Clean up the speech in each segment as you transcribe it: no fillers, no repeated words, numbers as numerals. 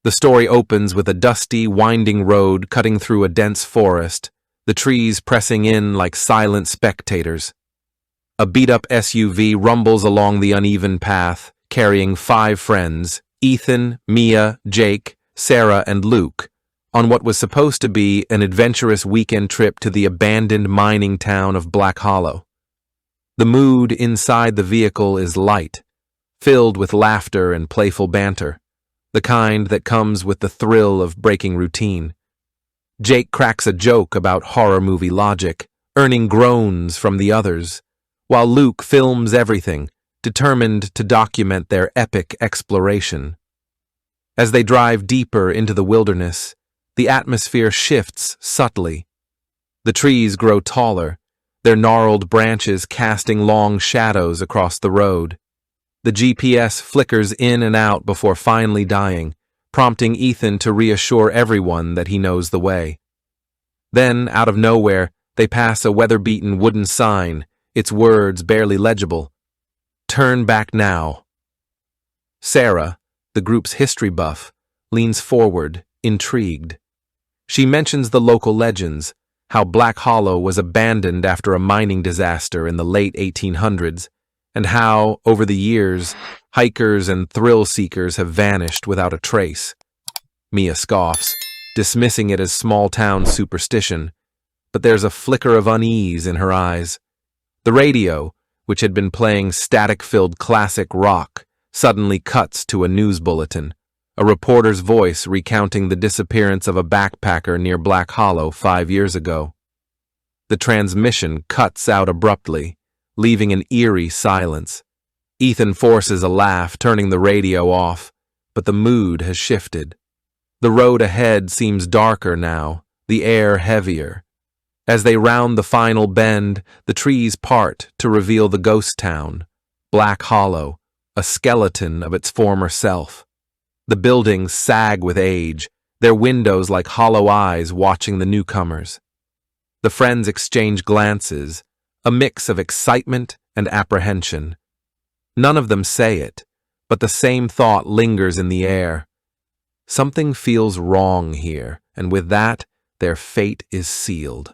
The story opens with a dusty, winding road cutting through a dense forest, the trees pressing in like silent spectators. A beat-up SUV rumbles along the uneven path, carrying 5 friends, Ethan, Mia, Jake, Sarah, and Luke, on what was supposed to be an adventurous weekend trip to the abandoned mining town of Black Hollow. The mood inside the vehicle is light, filled with laughter and playful banter, the kind that comes with the thrill of breaking routine. Jake cracks a joke about horror movie logic, earning groans from the others, while Luke films everything, determined to document their epic exploration. As they drive deeper into the wilderness, the atmosphere shifts subtly. The trees grow taller, their gnarled branches casting long shadows across the road. The GPS flickers in and out before finally dying, prompting Ethan to reassure everyone that he knows the way. Then, out of nowhere, they pass a weather-beaten wooden sign, its words barely legible. "Turn back now." Sarah, the group's history buff, leans forward, intrigued. She mentions the local legends, how Black Hollow was abandoned after a mining disaster in the late 1800s, and how, over the years, hikers and thrill-seekers have vanished without a trace. Mia scoffs, dismissing it as small-town superstition, but there's a flicker of unease in her eyes. The radio, which had been playing static-filled classic rock, suddenly cuts to a news bulletin, a reporter's voice recounting the disappearance of a backpacker near Black Hollow 5 years ago. The transmission cuts out abruptly, leaving an eerie silence. Ethan forces a laugh, turning the radio off, but the mood has shifted. The road ahead seems darker now, the air heavier. As they round the final bend, the trees part to reveal the ghost town, Black Hollow, a skeleton of its former self. The buildings sag with age, their windows like hollow eyes watching the newcomers. The friends exchange glances, a mix of excitement and apprehension. None of them say it, but the same thought lingers in the air. Something feels wrong here, and with that, their fate is sealed.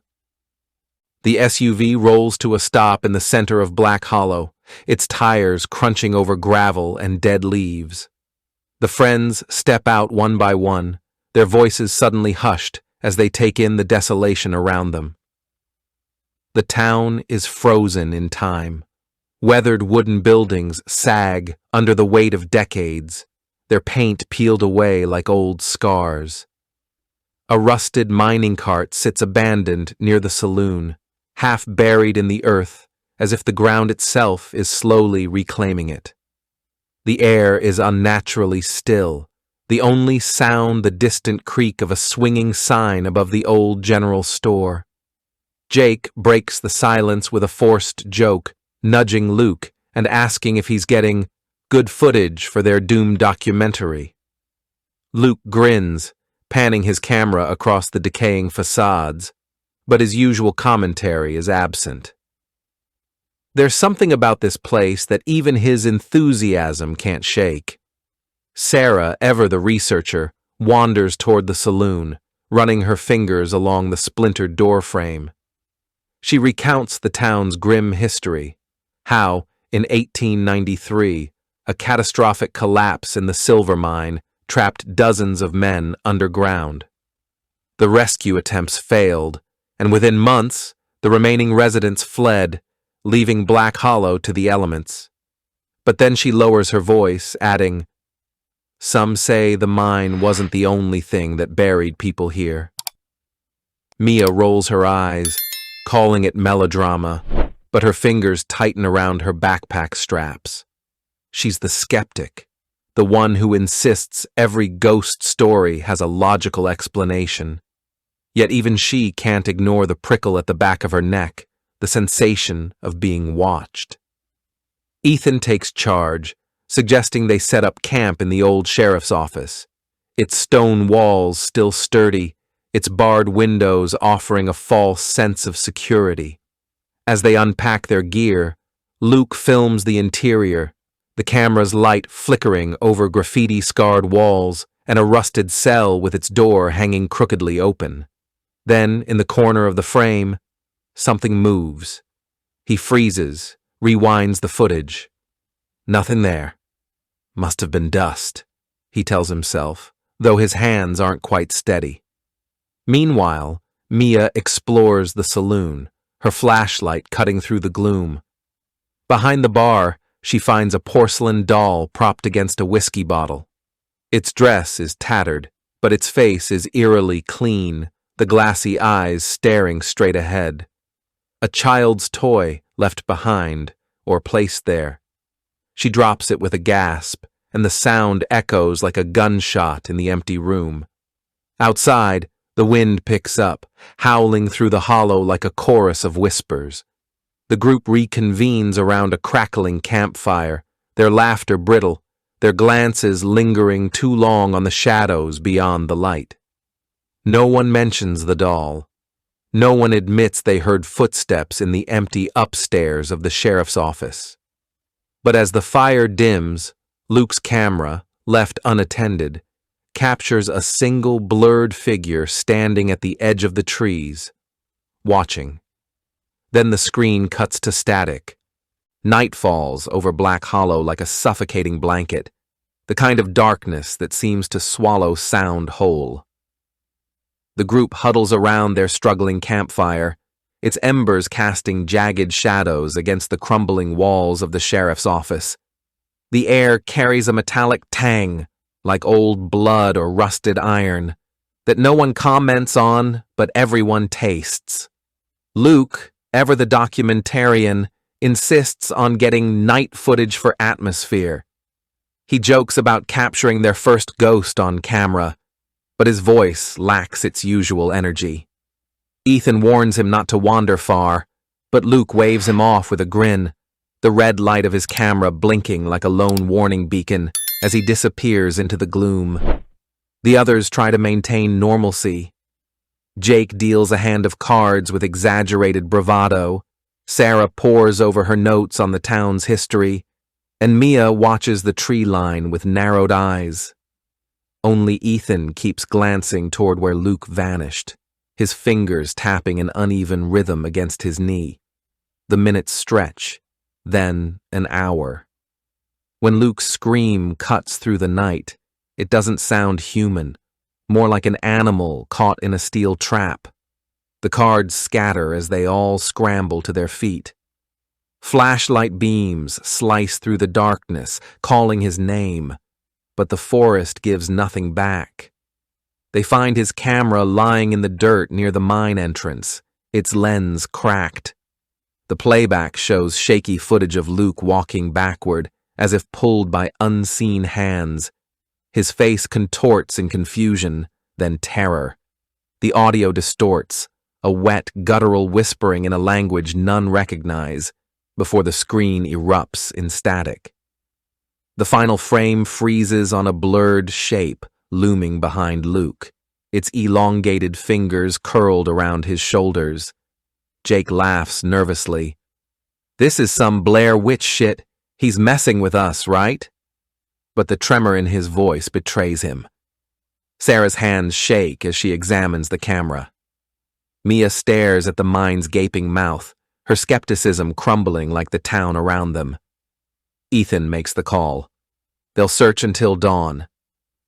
The SUV rolls to a stop in the center of Black Hollow, its tires crunching over gravel and dead leaves. The friends step out one by one, their voices suddenly hushed as they take in the desolation around them. The town is frozen in time. Weathered wooden buildings sag under the weight of decades, their paint peeled away like old scars. A rusted mining cart sits abandoned near the saloon, half buried in the earth, as if the ground itself is slowly reclaiming it. The air is unnaturally still, the only sound the distant creak of a swinging sign above the old general store. Jake breaks the silence with a forced joke, nudging Luke and asking if he's getting good footage for their doomed documentary. Luke grins, panning his camera across the decaying facades, but his usual commentary is absent. There's something about this place that even his enthusiasm can't shake. Sarah, ever the researcher, wanders toward the saloon, running her fingers along the splintered doorframe. She recounts the town's grim history, how, in 1893, a catastrophic collapse in the silver mine trapped dozens of men underground. The rescue attempts failed, and within months, the remaining residents fled, leaving Black Hollow to the elements. But then she lowers her voice, adding, "Some say the mine wasn't the only thing that buried people here." Mia rolls her eyes, calling it melodrama, but her fingers tighten around her backpack straps. She's the skeptic, the one who insists every ghost story has a logical explanation. Yet even she can't ignore the prickle at the back of her neck, the sensation of being watched. Ethan takes charge, suggesting they set up camp in the old sheriff's office, its stone walls still sturdy, its barred windows offering a false sense of security. As they unpack their gear, Luke films the interior, the camera's light flickering over graffiti-scarred walls and a rusted cell with its door hanging crookedly open. Then, in the corner of the frame, something moves. He freezes, rewinds the footage. Nothing there. Must have been dust, he tells himself, though his hands aren't quite steady. Meanwhile, Mia explores the saloon, her flashlight cutting through the gloom. Behind the bar, she finds a porcelain doll propped against a whiskey bottle. Its dress is tattered, but its face is eerily clean, the glassy eyes staring straight ahead. A child's toy left behind, or placed there. She drops it with a gasp, and the sound echoes like a gunshot in the empty room. Outside, the wind picks up, howling through the hollow like a chorus of whispers. The group reconvenes around a crackling campfire, their laughter brittle, their glances lingering too long on the shadows beyond the light. No one mentions the doll. No one admits they heard footsteps in the empty upstairs of the sheriff's office. But as the fire dims, Luke's camera, left unattended, captures a single blurred figure standing at the edge of the trees, watching. Then the screen cuts to static. Night falls over Black Hollow like a suffocating blanket, the kind of darkness that seems to swallow sound whole. The group huddles around their struggling campfire, its embers casting jagged shadows against the crumbling walls of the sheriff's office. The air carries a metallic tang, like old blood or rusted iron, that no one comments on, but everyone tastes. Luke, ever the documentarian, insists on getting night footage for atmosphere. He jokes about capturing their first ghost on camera, but his voice lacks its usual energy. Ethan warns him not to wander far, but Luke waves him off with a grin, the red light of his camera blinking like a lone warning beacon as he disappears into the gloom. The others try to maintain normalcy. Jake deals a hand of cards with exaggerated bravado, Sarah pores over her notes on the town's history, and Mia watches the tree line with narrowed eyes. Only Ethan keeps glancing toward where Luke vanished, his fingers tapping an uneven rhythm against his knee. The minutes stretch, then an hour. When Luke's scream cuts through the night, it doesn't sound human, more like an animal caught in a steel trap. The cards scatter as they all scramble to their feet. Flashlight beams slice through the darkness, calling his name, but the forest gives nothing back. They find his camera lying in the dirt near the mine entrance, its lens cracked. The playback shows shaky footage of Luke walking backward, as if pulled by unseen hands. His face contorts in confusion, then terror. The audio distorts, a wet, guttural whispering in a language none recognize, before the screen erupts in static. The final frame freezes on a blurred shape looming behind Luke, its elongated fingers curled around his shoulders. Jake laughs nervously. "This is some Blair Witch shit. He's messing with us, right?" But the tremor in his voice betrays him. Sarah's hands shake as she examines the camera. Mia stares at the mine's gaping mouth, her skepticism crumbling like the town around them. Ethan makes the call. They'll search until dawn.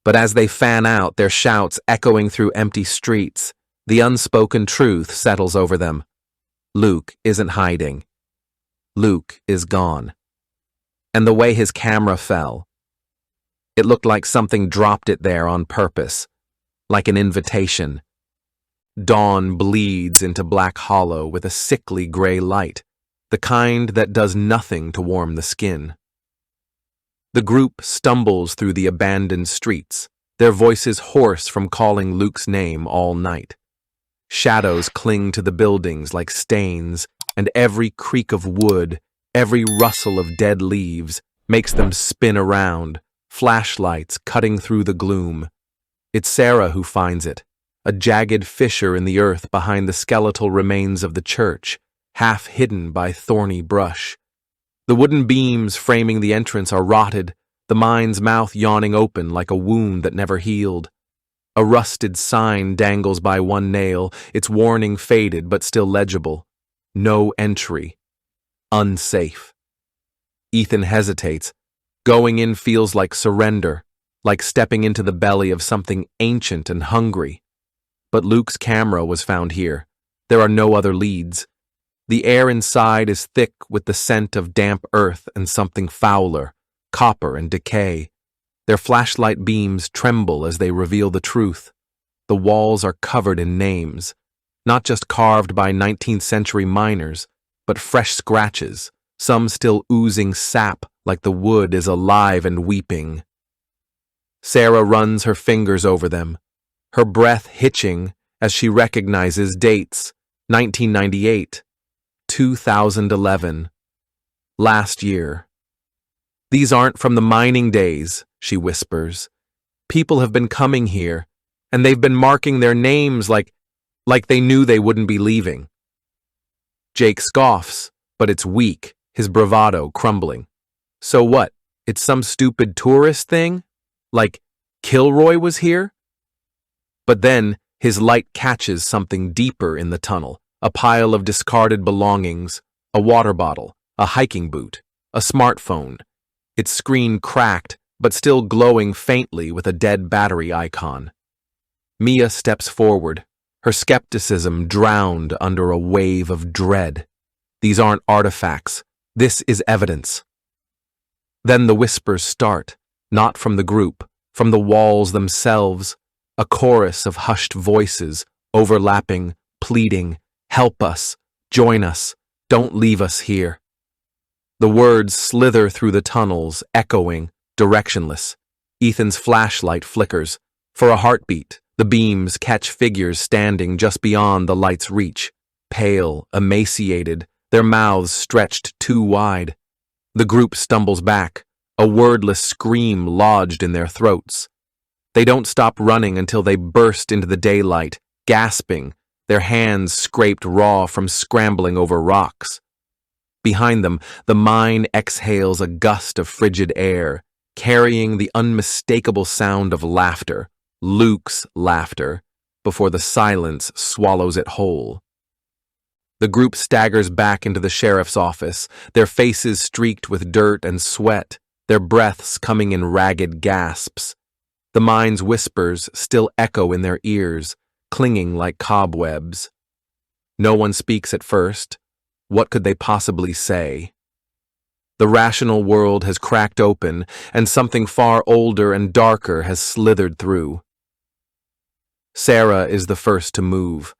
But as they fan out, their shouts echoing through empty streets, the unspoken truth settles over them. Luke isn't hiding. Luke is gone. And the way his camera fell, it looked like something dropped it there on purpose, like an invitation. Dawn bleeds into Black Hollow with a sickly gray light, the kind that does nothing to warm the skin. The group stumbles through the abandoned streets, their voices hoarse from calling Luke's name all night. Shadows cling to the buildings like stains, and every creak of wood, every rustle of dead leaves, makes them spin around, flashlights cutting through the gloom. It's Sarah who finds it, a jagged fissure in the earth behind the skeletal remains of the church, half hidden by thorny brush. The wooden beams framing the entrance are rotted, the mind's mouth yawning open like a wound that never healed. A rusted sign dangles by one nail, its warning faded but still legible. No entry. Unsafe. Ethan hesitates. Going in feels like surrender, like stepping into the belly of something ancient and hungry. But Luke's camera was found here. There are no other leads. The air inside is thick with the scent of damp earth and something fouler, copper and decay. Their flashlight beams tremble as they reveal the truth. The walls are covered in names, not just carved by 19th century miners, but fresh scratches, some still oozing sap like the wood is alive and weeping. Sarah runs her fingers over them, her breath hitching as she recognizes dates: 1998, 2011, last year. These aren't from the mining days, she whispers. People have been coming here, and they've been marking their names like they knew they wouldn't be leaving. Jake scoffs, but it's weak, his bravado crumbling. So what? It's some stupid tourist thing? Like Kilroy was here? But then his light catches something deeper in the tunnel, a pile of discarded belongings, a water bottle, a hiking boot, a smartphone. Its screen cracked, but still glowing faintly with a dead battery icon. Mia steps forward, her skepticism drowned under a wave of dread. These aren't artifacts. This is evidence. Then the whispers start, not from the group, from the walls themselves, a chorus of hushed voices, overlapping, pleading, "Help us, join us, don't leave us here." The words slither through the tunnels, echoing, directionless. Ethan's flashlight flickers. For a heartbeat, the beams catch figures standing just beyond the light's reach, pale, emaciated, their mouths stretched too wide. The group stumbles back, a wordless scream lodged in their throats. They don't stop running until they burst into the daylight, gasping, their hands scraped raw from scrambling over rocks. Behind them, the mine exhales a gust of frigid air, carrying the unmistakable sound of laughter, Luke's laughter, before the silence swallows it whole. The group staggers back into the sheriff's office, their faces streaked with dirt and sweat, their breaths coming in ragged gasps. The mine's whispers still echo in their ears, clinging like cobwebs. No one speaks at first. What could they possibly say? The rational world has cracked open, and something far older and darker has slithered through. Sarah is the first to move.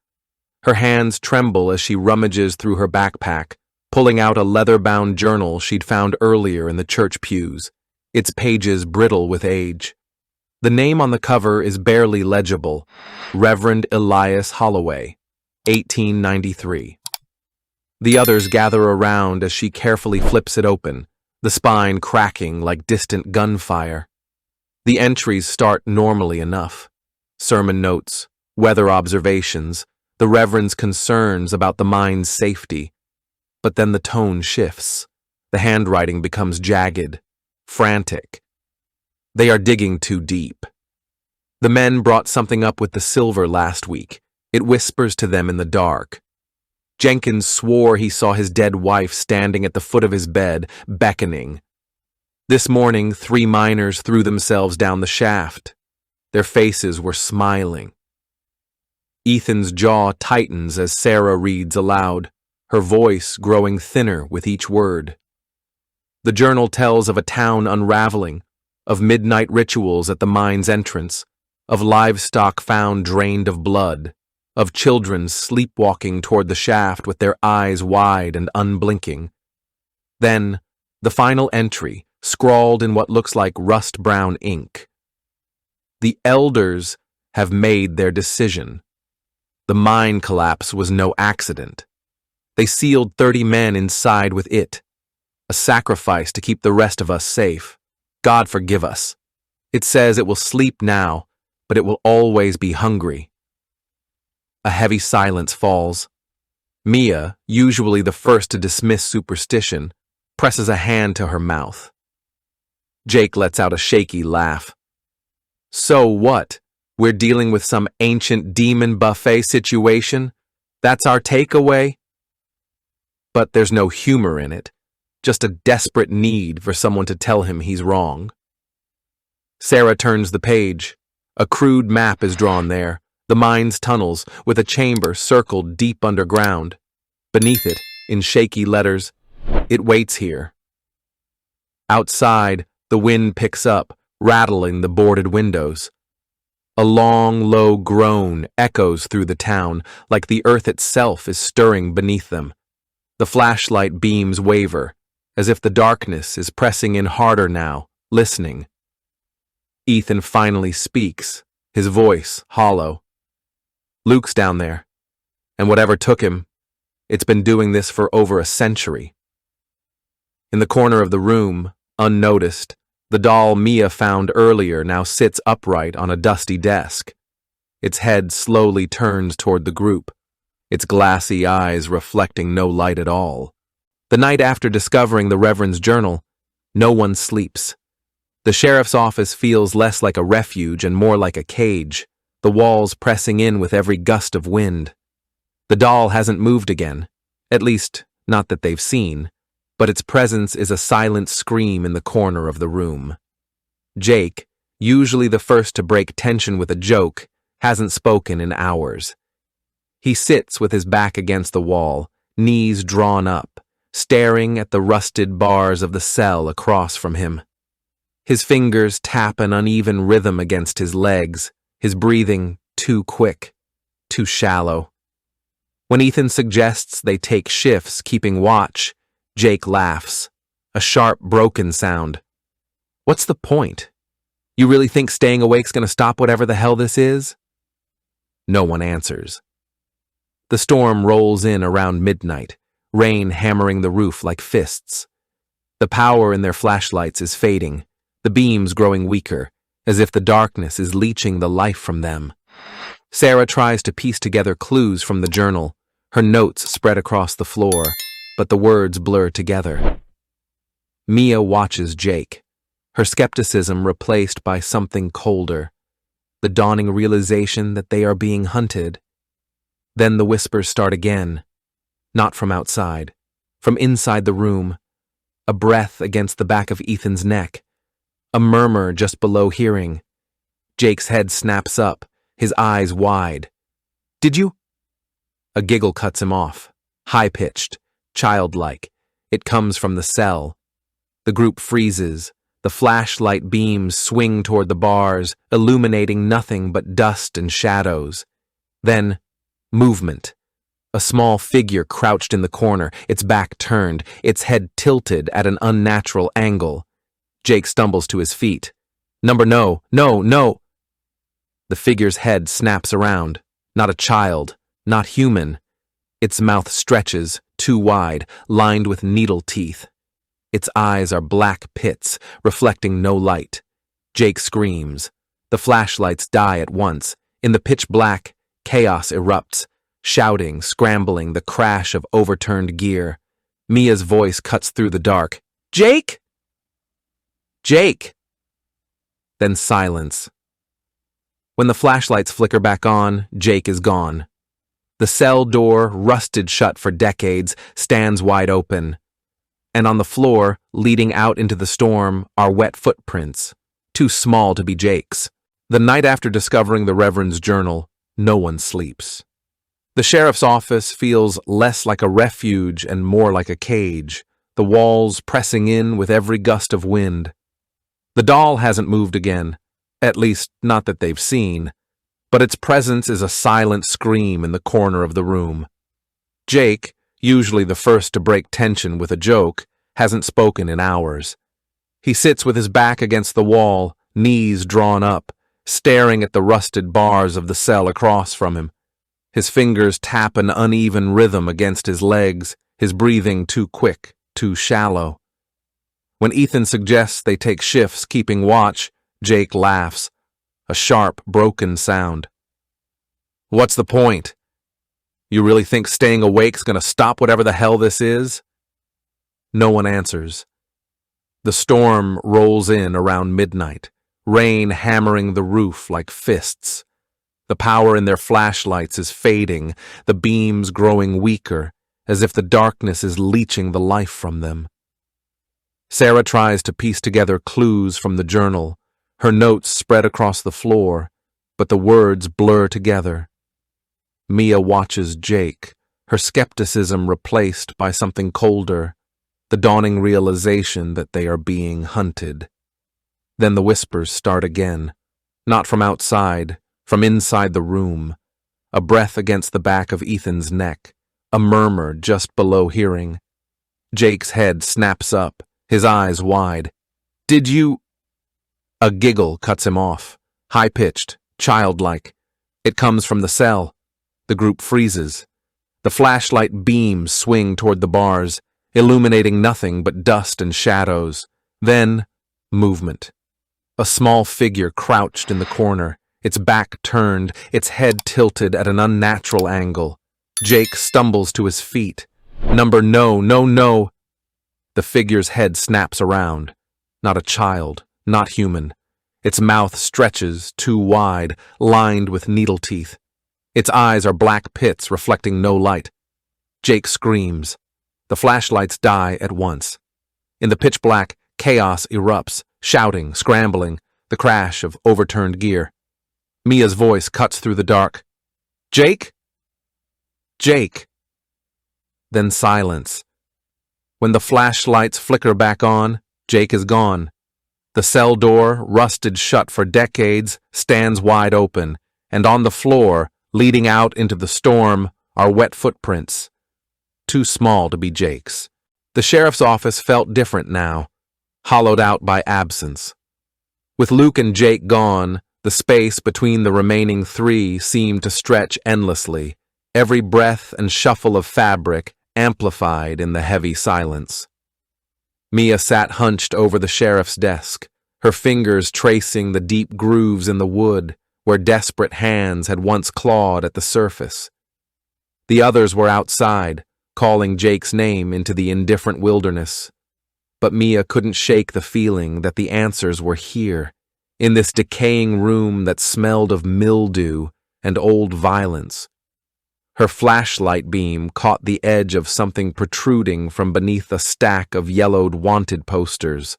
Her hands tremble as she rummages through her backpack, pulling out a leather-bound journal she'd found earlier in the church pews, its pages brittle with age. The name on the cover is barely legible: Reverend Elias Holloway, 1893. The others gather around as she carefully flips it open, the spine cracking like distant gunfire. The entries start normally enough. Sermon notes, weather observations, the Reverend's concerns about the mine's safety. But then the tone shifts. The handwriting becomes jagged, frantic. They are digging too deep. The men brought something up with the silver last week. It whispers to them in the dark. Jenkins swore he saw his dead wife standing at the foot of his bed, beckoning. This morning, 3 miners threw themselves down the shaft. Their faces were smiling. Ethan's jaw tightens as Sarah reads aloud, her voice growing thinner with each word. The journal tells of a town unraveling, of midnight rituals at the mine's entrance, of livestock found drained of blood, of children sleepwalking toward the shaft with their eyes wide and unblinking. Then, the final entry, scrawled in what looks like rust-brown ink. The elders have made their decision. The mine collapse was no accident. They sealed 30 men inside with it. A sacrifice to keep the rest of us safe. God forgive us. It says it will sleep now, but it will always be hungry. A heavy silence falls. Mia, usually the first to dismiss superstition, presses a hand to her mouth. Jake lets out a shaky laugh. So what? We're dealing with some ancient demon buffet situation? That's our takeaway? But there's no humor in it, just a desperate need for someone to tell him he's wrong. Sarah turns the page. A crude map is drawn there, the mine's tunnels, with a chamber circled deep underground. Beneath it, in shaky letters, "It waits here." Outside, the wind picks up, rattling the boarded windows. A long, low groan echoes through the town, like the earth itself is stirring beneath them. The flashlight beams waver, as if the darkness is pressing in harder now, listening. Ethan finally speaks, his voice hollow. "Luke's down there, and whatever took him, it's been doing this for over a century." In the corner of the room, unnoticed, the doll Mia found earlier now sits upright on a dusty desk. Its head slowly turns toward the group, its glassy eyes reflecting no light at all. The night after discovering the Reverend's journal, no one sleeps. The sheriff's office feels less like a refuge and more like a cage, the walls pressing in with every gust of wind. The doll hasn't moved again, at least not that they've seen, but its presence is a silent scream in the corner of the room. Jake, usually the first to break tension with a joke, hasn't spoken in hours. He sits with his back against the wall, knees drawn up, staring at the rusted bars of the cell across from him. His fingers tap an uneven rhythm against his legs, his breathing too quick, too shallow. When Ethan suggests they take shifts keeping watch, Jake laughs, a sharp, broken sound. "What's the point? You really think staying awake's gonna stop whatever the hell this is?" No one answers. The storm rolls in around midnight, rain hammering the roof like fists. The power in their flashlights is fading, the beams growing weaker, as if the darkness is leeching the life from them. Sarah tries to piece together clues from the journal, her notes spread across the floor, but the words blur together. Mia watches Jake, her skepticism replaced by something colder, the dawning realization that they are being hunted. Then the whispers start again, not from outside, from inside the room, a breath against the back of Ethan's neck, a murmur just below hearing. Jake's head snaps up, his eyes wide. "Did you?" A giggle cuts him off, high-pitched, childlike. It comes from the cell. The group freezes. The flashlight beams swing toward the bars, illuminating nothing but dust and shadows. Then, movement. A small figure crouched in the corner, its back turned, its head tilted at an unnatural angle. Jake stumbles to his feet. No. The figure's head snaps around. Not a child, not human. Its mouth stretches, too wide, lined with needle teeth. Its eyes are black pits, reflecting no light. Jake screams. The flashlights die at once. In the pitch black, chaos erupts. Shouting, scrambling, the crash of overturned gear. Mia's voice cuts through the dark. "Jake? Jake!" Then silence. When the flashlights flicker back on, Jake is gone. The cell door, rusted shut for decades, stands wide open. And on the floor, leading out into the storm, are wet footprints, too small to be Jake's. The night after discovering the Reverend's journal, no one sleeps. The sheriff's office feels less like a refuge and more like a cage, the walls pressing in with every gust of wind. The doll hasn't moved again, at least not that they've seen, but its presence is a silent scream in the corner of the room. Jake, usually the first to break tension with a joke, hasn't spoken in hours. He sits with his back against the wall, knees drawn up, staring at the rusted bars of the cell across from him. His fingers tap an uneven rhythm against his legs, his breathing too quick, too shallow. When Ethan suggests they take shifts keeping watch, Jake laughs, a sharp, broken sound. "What's the point? You really think staying awake's gonna stop whatever the hell this is?" No one answers. The storm rolls in around midnight, rain hammering the roof like fists. The power in their flashlights is fading, the beams growing weaker, as if the darkness is leeching the life from them. Sarah tries to piece together clues from the journal, her notes spread across the floor, but the words blur together. Mia watches Jake, her skepticism replaced by something colder, the dawning realization that they are being hunted. Then the whispers start again, not from outside, from inside the room, a breath against the back of Ethan's neck, a murmur just below hearing. Jake's head snaps up, his eyes wide. "Did you—" A giggle cuts him off, high-pitched, childlike. It comes from the cell. The group freezes. The flashlight beams swing toward the bars, illuminating nothing but dust and shadows. Then, movement. A small figure crouched in the corner, its back turned, its head tilted at an unnatural angle. Jake stumbles to his feet. "Number no, no, no." The figure's head snaps around. Not a child, not human. Its mouth stretches, too wide, lined with needle teeth. Its eyes are black pits reflecting no light. Jake screams. The flashlights die at once. In the pitch black, chaos erupts, shouting, scrambling, the crash of overturned gear. Mia's voice cuts through the dark. "Jake? Jake." Then silence. When the flashlights flicker back on, Jake is gone. The cell door, rusted shut for decades, stands wide open, and on the floor, leading out into the storm, are wet footprints. Too small to be Jake's. The sheriff's office felt different now, hollowed out by absence. With Luke and Jake gone, the space between the remaining three seemed to stretch endlessly, every breath and shuffle of fabric amplified in the heavy silence. Mia sat hunched over the sheriff's desk, her fingers tracing the deep grooves in the wood where desperate hands had once clawed at the surface. The others were outside, calling Jake's name into the indifferent wilderness. But Mia couldn't shake the feeling that the answers were here, in this decaying room that smelled of mildew and old violence. Her flashlight beam caught the edge of something protruding from beneath a stack of yellowed wanted posters.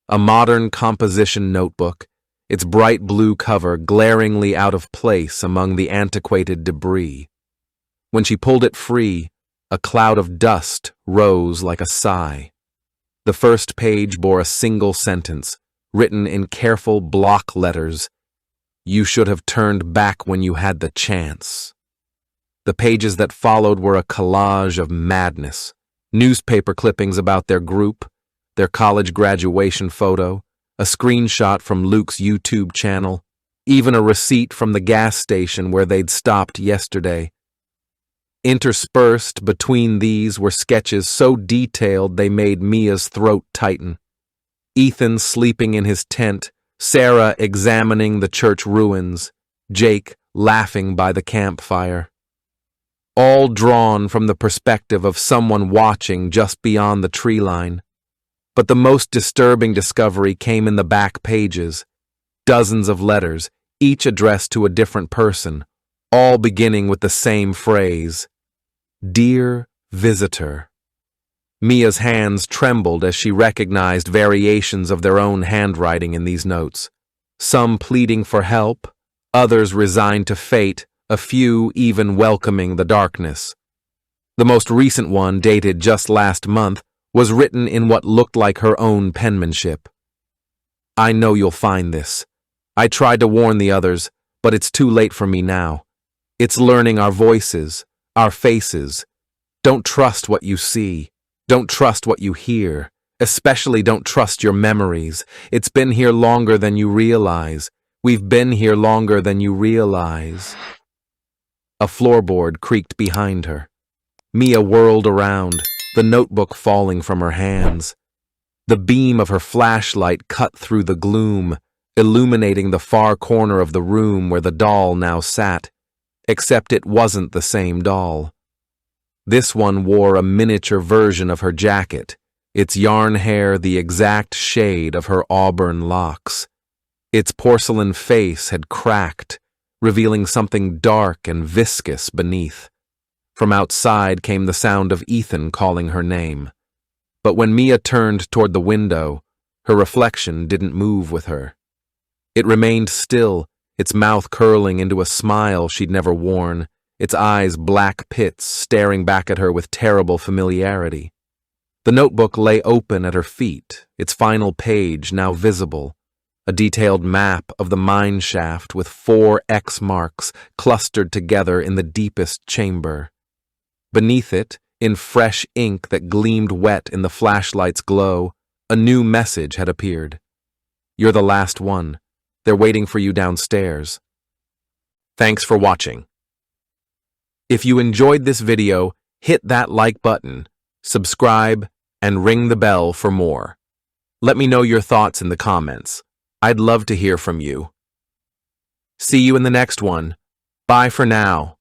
A modern composition notebook, its bright blue cover glaringly out of place among the antiquated debris. When she pulled it free, a cloud of dust rose like a sigh. The first page bore a single sentence, written in careful block letters. "You should have turned back when you had the chance." The pages that followed were a collage of madness, newspaper clippings about their group, their college graduation photo, a screenshot from Luke's YouTube channel, even a receipt from the gas station where they'd stopped yesterday. Interspersed between these were sketches so detailed they made Mia's throat tighten. Ethan sleeping in his tent, Sarah examining the church ruins, Jake laughing by the campfire. All drawn from the perspective of someone watching just beyond the tree line. But the most disturbing discovery came in the back pages. Dozens of letters, each addressed to a different person, all beginning with the same phrase, "Dear Visitor." Mia's hands trembled as she recognized variations of their own handwriting in these notes, some pleading for help, others resigned to fate, a few even welcoming the darkness. The most recent one, dated just last month, was written in what looked like her own penmanship. "I know you'll find this. I tried to warn the others, but it's too late for me now. It's learning our voices, our faces. Don't trust what you see. Don't trust what you hear. Especially don't trust your memories. It's been here longer than you realize. We've been here longer than you realize." A floorboard creaked behind her. Mia whirled around, the notebook falling from her hands. The beam of her flashlight cut through the gloom, illuminating the far corner of the room where the doll now sat, except it wasn't the same doll. This one wore a miniature version of her jacket, its yarn hair the exact shade of her auburn locks. Its porcelain face had cracked, revealing something dark and viscous beneath. From outside came the sound of Ethan calling her name. But when Mia turned toward the window, her reflection didn't move with her. It remained still, its mouth curling into a smile she'd never worn, its eyes black pits staring back at her with terrible familiarity. The notebook lay open at her feet, its final page now visible, a detailed map of the mine shaft with 4 X marks clustered together in the deepest chamber. Beneath it, in fresh ink that gleamed wet in the flashlight's glow, a new message had appeared. "You're the last one. They're waiting for you downstairs." Thanks for watching. If you enjoyed this video, hit that like button, subscribe, and ring the bell for more. Let me know your thoughts in the comments. I'd love to hear from you. See you in the next one. Bye for now.